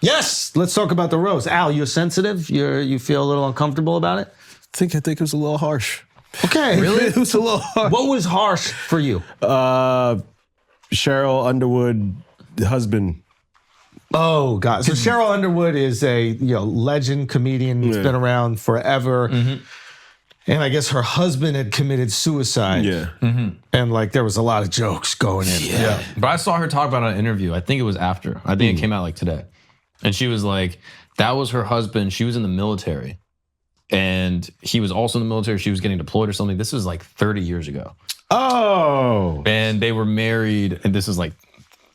Yes, let's talk about the roast. Al, you're sensitive? You feel a little uncomfortable about it? I think it was a little harsh. Okay. Really? It was a little harsh. What was harsh for you? Cheryl Underwood, husband. Oh, God. So Cheryl Underwood is a legend comedian that's been around forever. Mm-hmm. And I guess her husband had committed suicide. Yeah. Mm-hmm. And like there was a lot of jokes going in. Yeah. But I saw her talk about it in an interview. I think it was after. I think it came out like today. And she was like, that was her husband. She was in the military. And he was also in the military. She was getting deployed or something. This was like 30 years ago. Oh. And they were married. And this is like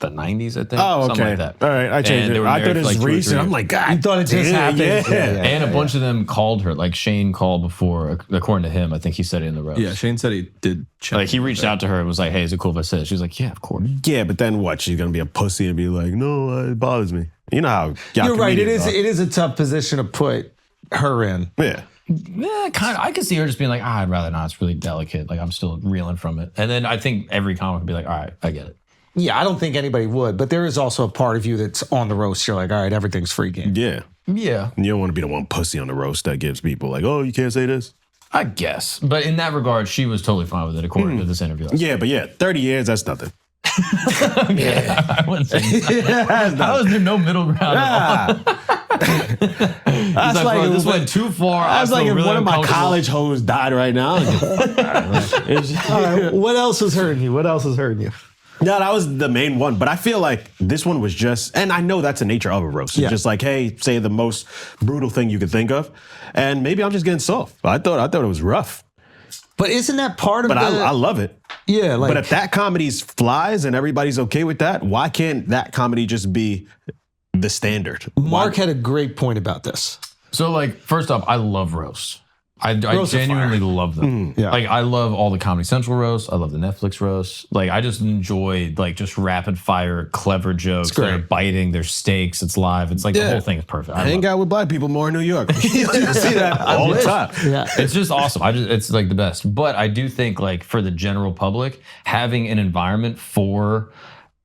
the 90s, I think. Oh, okay. Something like that. All right, I changed it. I thought it was recent. I'm like, God, you thought it just happened. Yeah. And a bunch of them called her. Like Shane called before, according to him. I think he said it in the roast. Yeah, Shane said he did check. Like he reached out to her and was like, hey, is it cool if I say it? She was like, yeah, of course. Yeah, but then what? She's going to be a pussy and be like, no, it bothers me. You know how you're right. It is a tough position to put her in. Yeah. Yeah, kind of. I could see her just being like, I'd rather not. It's really delicate. Like I'm still reeling from it. And then I think every comic would be like, all right, I get it. Yeah, I don't think anybody would, but there is also a part of you that's on the roast. You're like, all right, everything's free game. Yeah. Yeah. You don't want to be the one pussy on the roast that gives people like, oh, you can't say this. I guess. But in that regard, she was totally fine with it, according to this interview. Yeah, but 30 years, that's nothing. I wouldn't say that. How is there no middle ground at all? That's like, bro, this went too far. That's like if really one of my college hoes died right now. All right, what else is hurting you? No, that was the main one. But I feel like this one was just, and I know that's the nature of a roast. It's just like, hey, say the most brutal thing you could think of. And maybe I'm just getting soft. I thought it was rough. But isn't that part of it? But I love it. Yeah. But if that comedy flies and everybody's okay with that, why can't that comedy just be the standard? Mark had a great point about this. So, like, first off, I love roasts. I genuinely love them. Yeah. Like, I love all the Comedy Central roasts. I love the Netflix roasts. Like, I just enjoy, like, just rapid fire, clever jokes. They're biting, they're stakes, it's live. It's like the whole thing is perfect. I hang out with black people more in New York. You see that all the time. Yeah. It's just awesome. It's like the best. But I do think, like, for the general public, having an environment for,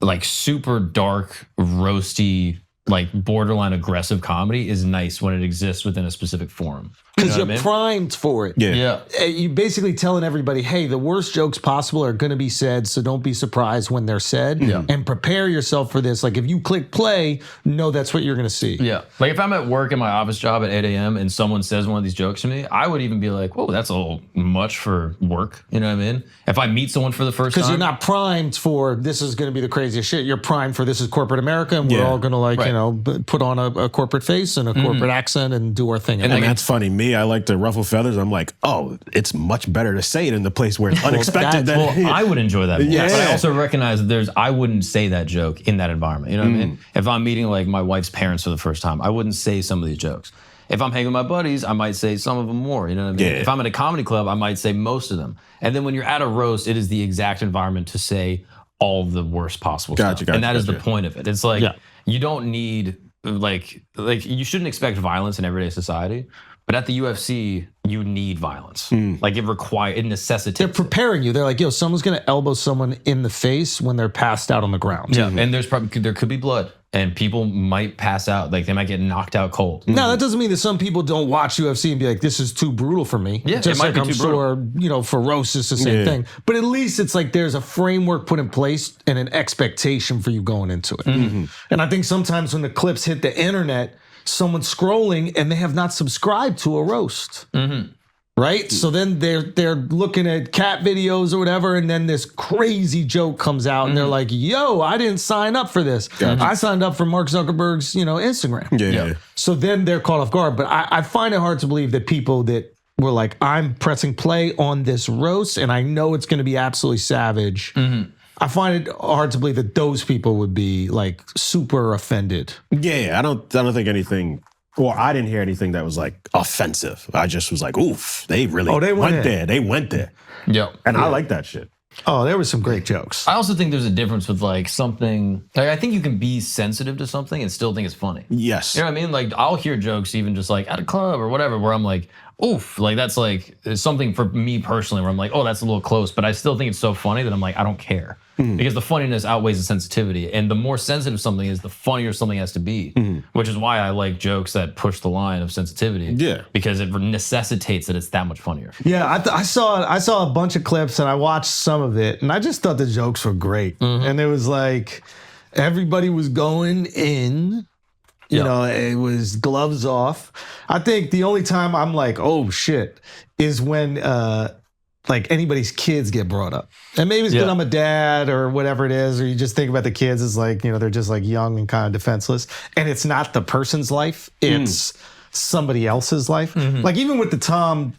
like, super dark, roasty, like borderline aggressive comedy is nice when it exists within a specific forum. Because you're primed for it. Yeah. You're basically telling everybody, hey, the worst jokes possible are going to be said, so don't be surprised when they're said. Yeah. And prepare yourself for this. Like if you click play, know that's what you're going to see. Yeah. Like if I'm at work in my office job at 8 a.m. and someone says one of these jokes to me, I would even be like, whoa, that's a little much for work. You know what I mean? If I meet someone for the first time. Because you're not primed for this is going to be the craziest shit. You're primed for this is corporate America and we're all going to put on a corporate face and a corporate accent and do our thing. And that's funny. Me, I like to ruffle feathers. I'm like, oh, it's much better to say it in the place where it's unexpected. I would enjoy that more. Yeah. But I also recognize that I wouldn't say that joke in that environment. You know what I mean? If I'm meeting like my wife's parents for the first time, I wouldn't say some of these jokes. If I'm hanging with my buddies, I might say some of them more. You know what I mean? Yeah. If I'm at a comedy club, I might say most of them. And then when you're at a roast, it is the exact environment to say all the worst possible stuff. And that is the point of it. It's like you don't need like you shouldn't expect violence in everyday society. But at the UFC, you need violence. Like it necessitates. They're preparing you. They're like, yo, someone's going to elbow someone in the face when they're passed out on the ground. Yeah, and there could be blood, and people might pass out. Like they might get knocked out cold. No, that doesn't mean that some people don't watch UFC and be like, this is too brutal for me. Yeah, just it might like be I'm too sure, for roast, it's the same thing. But at least it's like there's a framework put in place and an expectation for you going into it. And I think sometimes when the clips hit the internet, someone's scrolling and they have not subscribed to a roast. Right? So then they're looking at cat videos or whatever, and then this crazy joke comes out and they're like, yo, I didn't sign up for this. I signed up for Mark Zuckerberg's, Instagram. Yeah. So then they're caught off guard. But I find it hard to believe that people that were like, I'm pressing play on this roast and I know it's going to be absolutely savage. I find it hard to believe that those people would be like super offended. Yeah, I don't think anything, or I didn't hear anything that was like offensive. I just was like, oof, they really went there. They went there. Yeah. And I like that shit. Oh, there was some great jokes. I also think there's a difference with like something, like I think you can be sensitive to something and still think it's funny. Yes. You know what I mean? Like I'll hear jokes even just like at a club or whatever where I'm like, oof, like that's like something for me personally where I'm like, oh, that's a little close, but I still think it's so funny that I'm like, I don't care. because the funniness outweighs the sensitivity. And the more sensitive something is, the funnier something has to be, which is why I like jokes that push the line of sensitivity. Yeah. Because it necessitates that it's that much funnier. Yeah, I saw a bunch of clips and I watched some of it, and I just thought the jokes were great. And it was like everybody was going in. You know, it was gloves off. I think the only time I'm like, oh shit, is when like anybody's kids get brought up. And maybe it's because I'm a dad or whatever it is, or you just think about the kids as like, you know, they're just like young and kind of defenseless. And it's not the person's life, it's somebody else's life. Like even with the Tom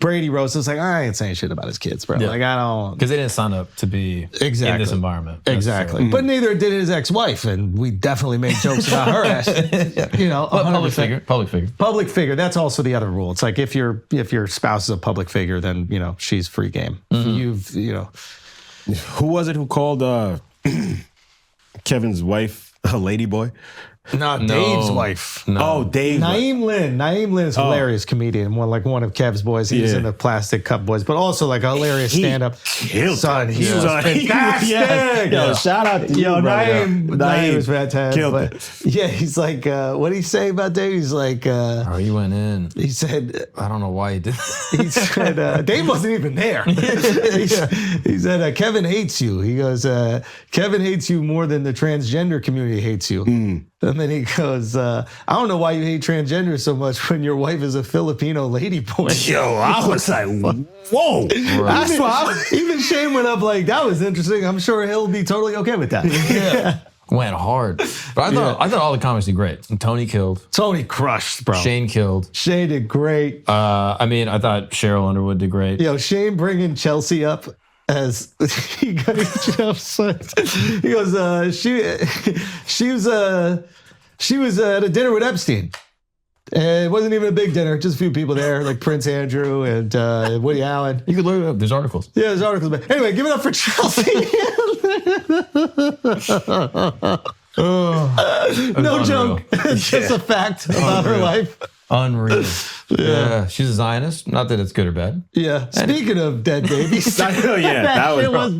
Brady roast, it's like, I ain't saying shit about his kids, bro. Like I don't, because they didn't sign up to be in this environment. Exactly. But neither did his ex-wife, and we definitely made jokes about her ass. You know, public figure. That's also the other rule. It's like if your spouse is a public figure, then you know she's free game. You know, who was it who called Kevin's wife a ladyboy? No, Dave's wife. No. Oh, Dave. Naeem Lynn. Naeem Lynn is a hilarious comedian. One of Kev's boys. He was in the Plastic Cup Boys, but also like a hilarious stand-up. Son, he was fantastic. Yo, shout out to you, Naeem was fantastic. Killed yeah, he's like, what did he say about Dave? He's like, he went in. He said, I don't know why he did that. He said, Dave wasn't even there. He said, Kevin hates you. He goes, Kevin hates you more than the transgender community hates you. And then he goes, I don't know why you hate transgender so much when your wife is a Filipino ladyboy. Yo, I was like, whoa. That's why even Shane went up like, that was interesting. I'm sure he'll be totally okay with that. Yeah. Went hard. But I thought all the comics did great. Tony killed. Tony crushed, bro. Shane killed. Shane did great. I mean, I thought Cheryl Underwood did great. Yo, Shane bringing Chelsea up as he goes, she was at a dinner with Epstein. And it wasn't even a big dinner, just a few people there, like Prince Andrew and Woody Allen. You can look it up. There's articles. Yeah, there's articles. But anyway, give it up for Chelsea. No joke. It's just a fact about her life. Unreal. Yeah. She's a Zionist. Not that it's good or bad. Yeah. Speaking of dead babies. That was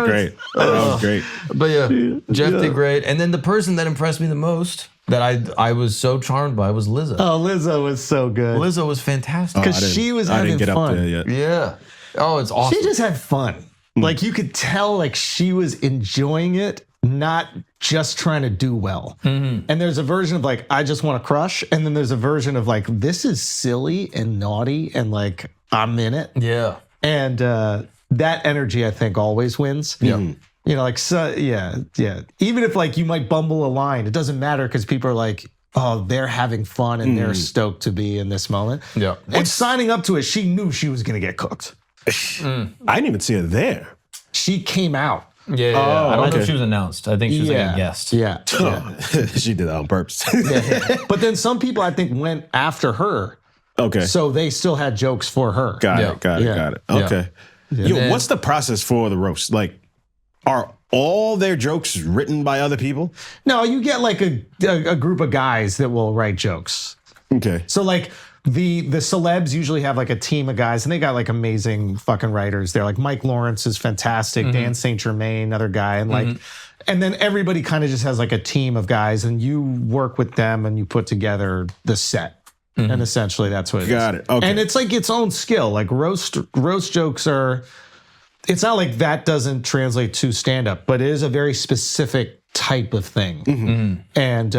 great. That was great. But yeah, Jeff did great. And then the person that impressed me the most that I was so charmed by was Lizzo. Oh, Lizzo was so good. Lizzo was fantastic. Because she was having fun. Up there yet. Yeah. Oh, it's awesome. She just had fun. Like you could tell like she was enjoying it, not just trying to do well. And there's a version of like, I just want to crush. And then there's a version of like, this is silly and naughty and like, I'm in it. Yeah. And that energy, I think, always wins. Yeah. You know, like, so, yeah. Even if like you might bumble a line, it doesn't matter because people are like, oh, they're having fun and they're stoked to be in this moment. Yeah. And signing up to it, she knew she was going to get cooked. I didn't even see her there. She came out. Yeah. I don't know if she was announced. I think she was like a guest. Yeah. She did that on purpose. But then some people, I think, went after her. Okay. So they still had jokes for her. Got it. Okay. Yeah. Yo, what's the process for the roast? Like, are all their jokes written by other people? No, you get like a group of guys that will write jokes. Okay. So like the celebs usually have like a team of guys and they got like amazing fucking writers. They're like Mike Lawrence is fantastic, Dan St. Germain, another guy. And like, and then everybody kind of just has like a team of guys and you work with them and you put together the set. And essentially that's what it is. Got it. Okay. And it's like its own skill. Like roast jokes are, it's not like that doesn't translate to stand-up, but it is a very specific type of thing. And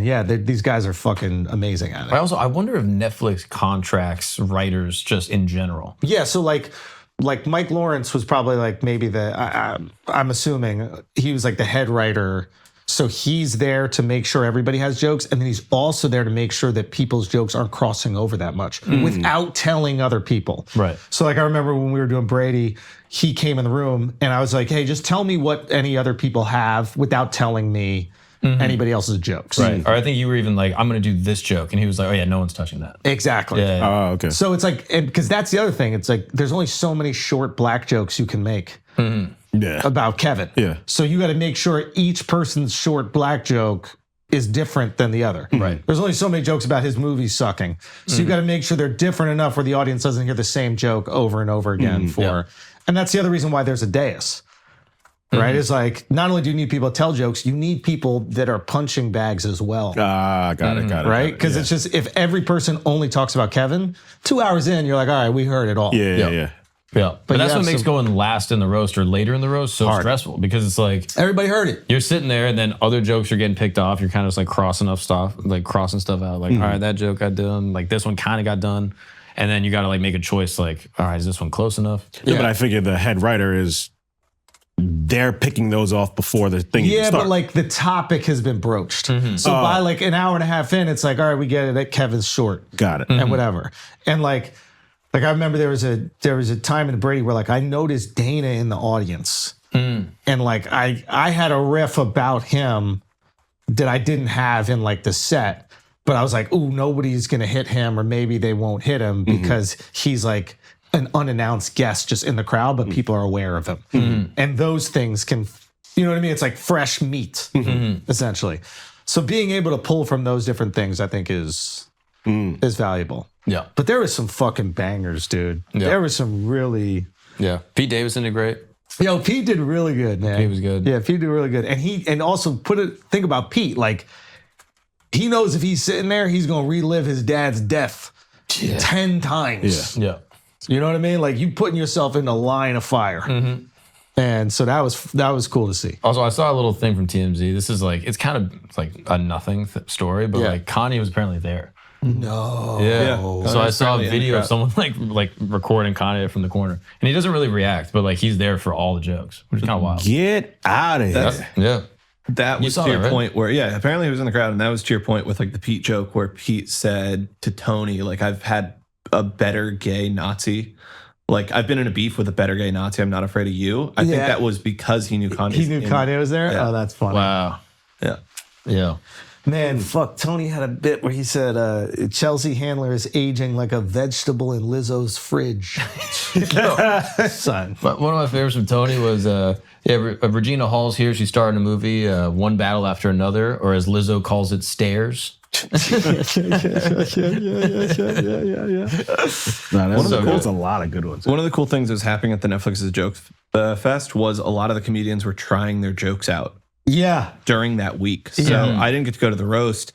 yeah, these guys are fucking amazing at it. I wonder if Netflix contracts writers just in general. Yeah, so like Mike Lawrence was probably like maybe I'm assuming he was like the head writer. So he's there to make sure everybody has jokes. And then he's also there to make sure that people's jokes aren't crossing over that much without telling other people. Right. So like I remember when we were doing Brady, he came in the room and I was like, hey, just tell me what any other people have without telling me anybody else's jokes. Right. Or I think you were even like, I'm going to do this joke. And he was like, oh yeah, no one's touching that. Exactly. Yeah. Oh, okay. So it's like, because that's the other thing. It's like, there's only so many short black jokes you can make. Yeah. About Kevin. Yeah. So you got to make sure each person's short black joke is different than the other. Right. There's only so many jokes about his movies sucking. So you got to make sure they're different enough where the audience doesn't hear the same joke over and over again and that's the other reason why there's a dais. Right? It's like, not only do you need people to tell jokes, you need people that are punching bags as well. Got it. Right? Because it's just, if every person only talks about Kevin, 2 hours in, you're like, all right, we heard it all. Yeah. But that's what makes going last in the roast or later in the roast so stressful, because it's like everybody heard it. You're sitting there and then other jokes are getting picked off. You're kind of just like crossing stuff out. Like, all right, that joke got done. Like this one kind of got done. And then you got to like make a choice. Like, all right, is this one close enough? Yeah, but I figure the head writer they're picking those off before the thing even starts. But like the topic has been broached. So by like an hour and a half in, it's like, all right, we get it. That Kevin's short. Got it. And whatever. And like I remember there was a time in Brady where like I noticed Dana in the audience, and like I had a riff about him that I didn't have in like the set, but I was like, ooh, nobody's gonna hit him, or maybe they won't hit him because he's like an unannounced guest just in the crowd, but people are aware of him, and those things can, you know what I mean? It's like fresh meat, essentially. So being able to pull from those different things, I think is valuable. Yeah. But there was some fucking bangers, dude. Yeah. There was some really... Yeah. Pete Davidson did great. Yo, Pete did really good, man. He was good. Yeah, Pete did really good. And also think about Pete, like, he knows if he's sitting there, he's going to relive his dad's death 10 times. Yeah. You know what I mean? Like, you putting yourself in a line of fire. And so that was cool to see. Also, I saw a little thing from TMZ. This is like, it's kind of like a nothing story, but like Kanye was apparently there. No. Yeah. So I saw a video of someone like recording Kanye from the corner, and he doesn't really react, but like he's there for all the jokes, which is kind of wild. Get out of here. That was to your point where, apparently he was in the crowd, and that was to your point with like the Pete joke where Pete said to Tony, like, I've had a better gay Nazi. Like, I've been in a beef with a better gay Nazi. I'm not afraid of you. I think that was because he knew Kanye. He knew Kanye was there? Yeah. Oh, that's funny. Wow. Yeah. Man, fuck. Tony had a bit where he said Chelsea Handler is aging like a vegetable in Lizzo's fridge. Son. But one of my favorites from Tony was Regina Hall's here. She's starring a movie, One Battle After Another, or as Lizzo calls it, Stairs. There's a lot of good ones. One of the cool things that was happening at the Netflix's Joke Fest was a lot of the comedians were trying their jokes out. Yeah. During that week. So I didn't get to go to the roast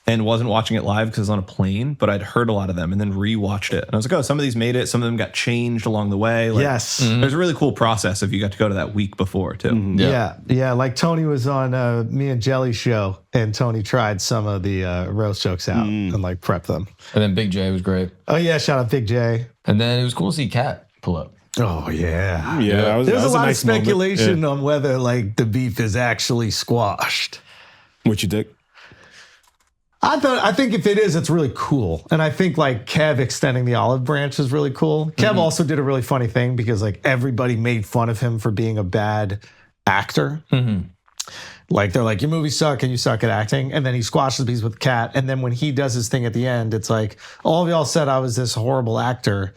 and wasn't watching it live because I was on a plane, but I'd heard a lot of them and then rewatched it. And I was like, oh, some of these made it. Some of them got changed along the way. Like, yes. There's a really cool process if you got to go to that week before, too. Yeah. Like Tony was on me and Jelly's show, and Tony tried some of the roast jokes out and like prepped them. And then Big J was great. Oh, yeah. Shout out Big J. And then it was cool to see Kat pull up. Oh, yeah. Yeah. There's a lot of speculation on whether like the beef is actually squashed. What you think? I think if it is, it's really cool. And I think like Kev extending the olive branch is really cool. Kev also did a really funny thing because like everybody made fun of him for being a bad actor. Like they're like, your movies suck and you suck at acting. And then he squashes beef with Kat. And then when he does his thing at the end, it's like, all of y'all said I was this horrible actor.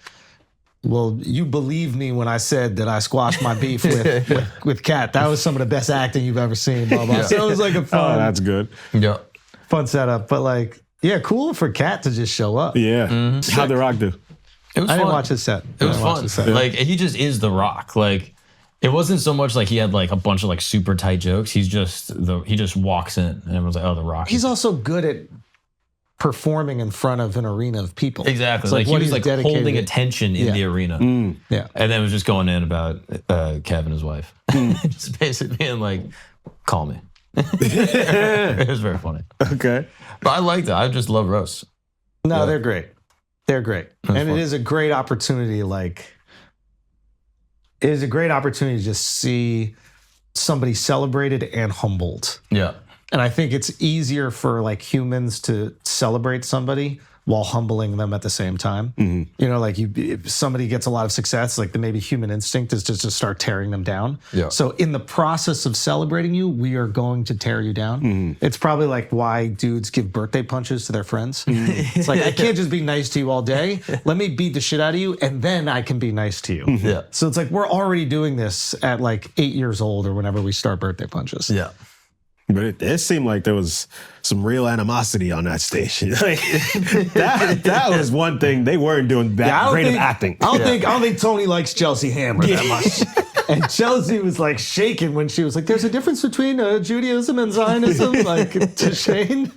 Well, you believed me when I said that I squashed my beef with Kat. That was some of the best acting you've ever seen, blah, blah. So it was like a fun. Oh, that's good. Yeah. Fun setup. But like, yeah, cool for Kat to just show up. Yeah. How'd The Rock do? It was I fun. didn't watch his set. It was fun. Like, he just is The Rock. Like, it wasn't so much like he had like a bunch of like super tight jokes. He just walks in and everyone's like, oh, The Rock. He's also good at performing in front of an arena of people. Exactly. Like he was like holding attention in the arena. Yeah. And then was just going in about Kev and his wife. Just basically being like, call me. It was very funny. Okay. But I liked it. I just love roasts. No, they're great. They're great. And fun. it is a great opportunity, to just see somebody celebrated and humbled. Yeah. And I think it's easier for like humans to celebrate somebody while humbling them at the same time. You know, like if somebody gets a lot of success, like the maybe human instinct is just to start tearing them down. Yeah. So in the process of celebrating you, we are going to tear you down. It's probably like why dudes give birthday punches to their friends. It's like, I can't just be nice to you all day. Let me beat the shit out of you and then I can be nice to you. Yeah. So it's like, we're already doing this at like 8 years old or whenever we start birthday punches. Yeah. But it seemed like there was some real animosity on that station. Like, that was one thing they weren't doing that great of acting. I don't think Tony likes Chelsea Handler that much. And Chelsea was like shaking when she was like, "There's a difference between Judaism and Zionism," like to Shane.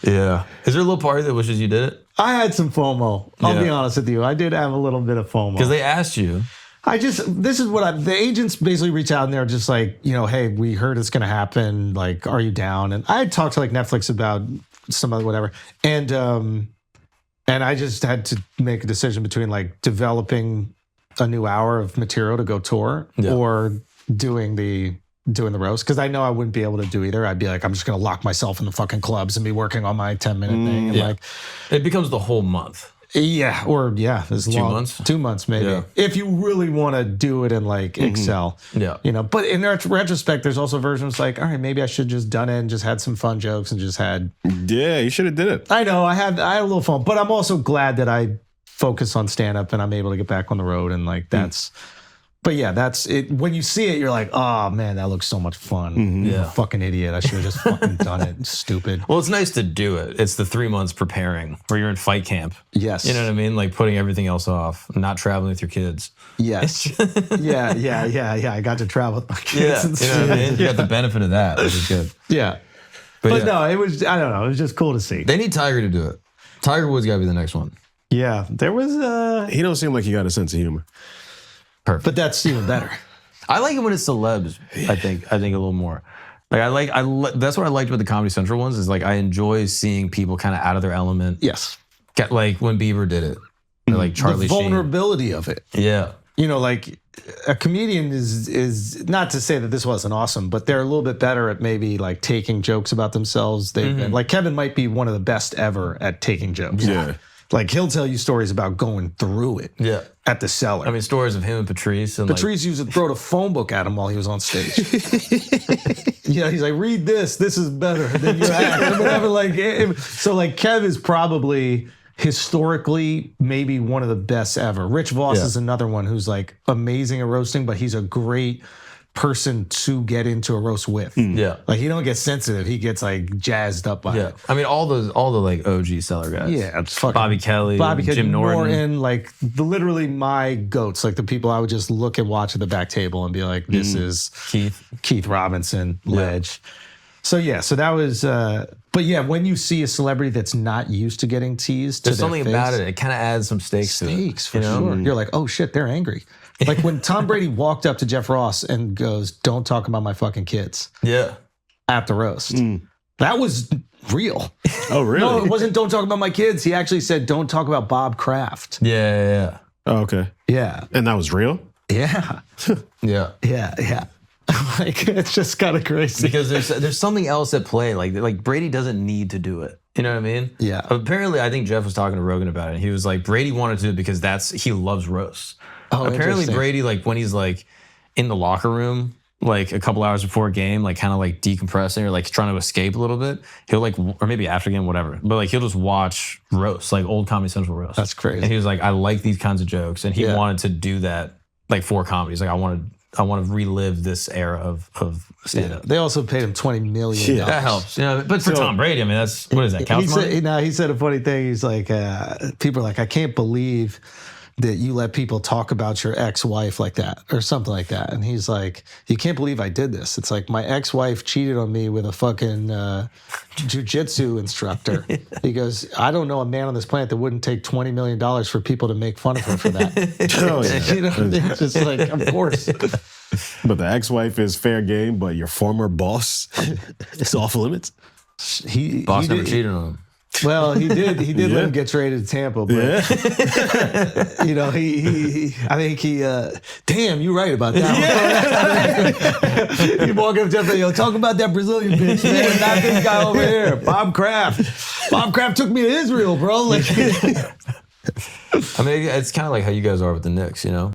Yeah. Is there a little party that wishes you did it? I had some FOMO. I'll be honest with you. I did have a little bit of FOMO because they asked you. The agents basically reach out and they're just like, hey, we heard it's going to happen. Like, are you down? And I had talked to like Netflix about some other whatever. And I just had to make a decision between like developing a new hour of material to go tour or doing the roast. Cause I know I wouldn't be able to do either. I'd be like, I'm just going to lock myself in the fucking clubs and be working on my 10-minute thing. And like, it becomes the whole month. Yeah, as 2 months? 2 months maybe. Yeah. If you really want to do it in like Excel. Yeah. But in retrospect, there's also versions like, all right, maybe I should just done it and just had some fun jokes and just had. Yeah, you should have did it. I know, I had a little fun, but I'm also glad that I focus on stand up and I'm able to get back on the road and like that's. But yeah, that's it. When you see it, you're like, oh man, that looks so much fun. I'm a fucking idiot. I should have just fucking done it. Stupid. Well, it's nice to do it. It's the 3 months preparing where you're in fight camp. Yes. You know what I mean? Like putting everything else off, not traveling with your kids. Yes. yeah. I got to travel with my kids. Yeah. You know what I mean? You got the benefit of that, which is good. Yeah. But no, it was, I don't know. It was just cool to see. They need Tiger to do it. Tiger Woods got to be the next one. Yeah. There was he don't seem like he got a sense of humor. Perfect. But that's even better. I like it when it's celebs. I think a little more. Like that's what I liked about the Comedy Central ones is like I enjoy seeing people kind of out of their element. Yes. Like when Bieber did it, or like Charlie Sheen. The vulnerability of it. Yeah. Like a comedian is not to say that this wasn't awesome, but they're a little bit better at maybe like taking jokes about themselves. They've been like Kevin might be one of the best ever at taking jokes. Yeah. Like he'll tell you stories about going through it. Yeah. At the cellar. I mean, stories of him and Patrice. And Patrice used to throw the phone book at him while he was on stage. He's like, read this. This is better than your act. So like Kev is probably historically maybe one of the best ever. Rich Voss is another one who's like amazing at roasting, but he's a great person to get into a roast with. Yeah. Like he don't get sensitive. He gets like jazzed up by it. I mean, all the like OG cellar guys. Yeah. It's fucking Bobby Kelly, Jim Norton. Like literally my goats, like the people I would just look and watch at the back table and be like, this is Keith Robinson, ledge. So that was, but yeah, when you see a celebrity that's not used to getting teased, there's something about it. It kind of adds some stakes to it. For sure. You're like, oh shit, they're angry. Like when Tom Brady walked up to Jeff Ross and goes, "Don't talk about my fucking kids." Yeah. At the roast. That was real. Oh, really? No, it wasn't "Don't talk about my kids." He actually said, "Don't talk about Bob Kraft." Yeah. Oh, okay. Yeah. And that was real? Yeah. Yeah. Like it's just kind of crazy. Because there's something else at play. Like Brady doesn't need to do it. You know what I mean? Yeah. Apparently, I think Jeff was talking to Rogan about it. And he was like, Brady wanted to do it because he loves roasts. Oh, apparently Brady, like when he's like in the locker room, like a couple hours before a game, like kind of like decompressing or like trying to escape a little bit, he'll like, or maybe after game, whatever, but like he'll just watch roasts, like old Comedy Central roasts. That's crazy. And he was like, I like these kinds of jokes. And he wanted to do that like for comedies. Like I want to relive this era of stand-up. They also paid him $20 million. That helps. But for Tom Brady, I mean, that's, what is that, couch money? He said a funny thing. He's like, people are like, I can't believe that you let people talk about your ex-wife like that or something like that. And he's like, you can't believe I did this. It's like my ex-wife cheated on me with a fucking jiu-jitsu instructor. He goes, I don't know a man on this planet that wouldn't take $20 million for people to make fun of her for that. They're just like, of course. But the ex-wife is fair game, but your former boss is off limits? Boss never cheated on him. Well, he did let him get traded to Tampa, but I think he damn, you're right about that. You walk up to Jeff, talk about that Brazilian bitch, man, not this guy over here, Bob Kraft. Bob Kraft took me to Israel, bro. Like, I mean, it's kind of like how you guys are with the Knicks,